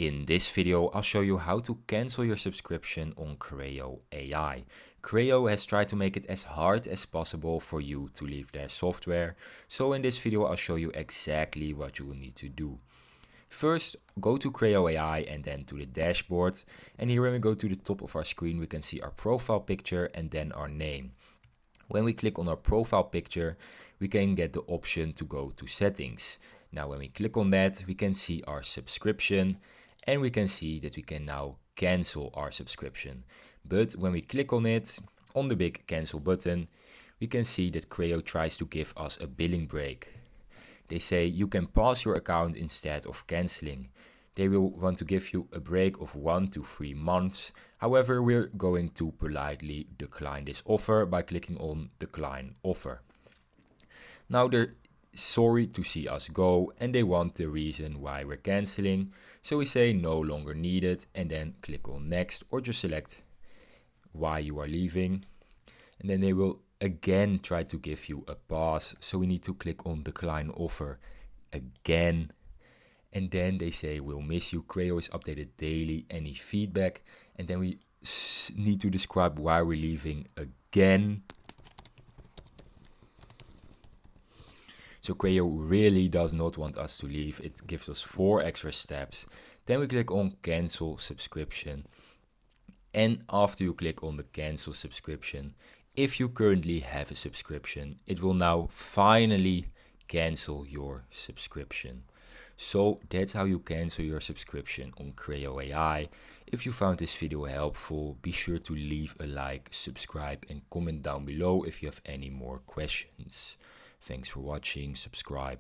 In this video, I'll show you how to cancel your subscription on Crayo AI. Crayo has tried to make it as hard as possible for you to leave their software. So in this video, I'll show you exactly what you will need to do. First, go to Crayo AI and then to the dashboard. And here when we go to the top of our screen, we can see our profile picture and then our name. When we click on our profile picture, we can get the option to go to settings. Now when we click on that, we can see our subscription and we can see that we can now cancel our subscription. But when we click on it, on the big cancel button, we can see that Crayo tries to give us a billing break. They say you can pause your account instead of canceling. They will want to give you a break of 1 to 3 months. However, we're going to politely decline this offer by clicking on decline offer. Now they're sorry to see us go and they want the reason why we're canceling. So we say no longer needed and then click on next or just select why you are leaving. And then they will again try to give you a pause. So we need to click on decline offer again. And then they say, we'll miss you. Crayo is updated daily. Any feedback? And then we need to describe why we're leaving again. So Crayo really does not want us to leave. It gives us 4 extra steps. Then we click on cancel subscription. And after you click on the cancel subscription, if you currently have a subscription, it will now finally cancel your subscription. So that's how you cancel your subscription on Crayo AI. If you found this video helpful, be sure to leave a like, subscribe and comment down below if you have any more questions. Thanks for watching, subscribe.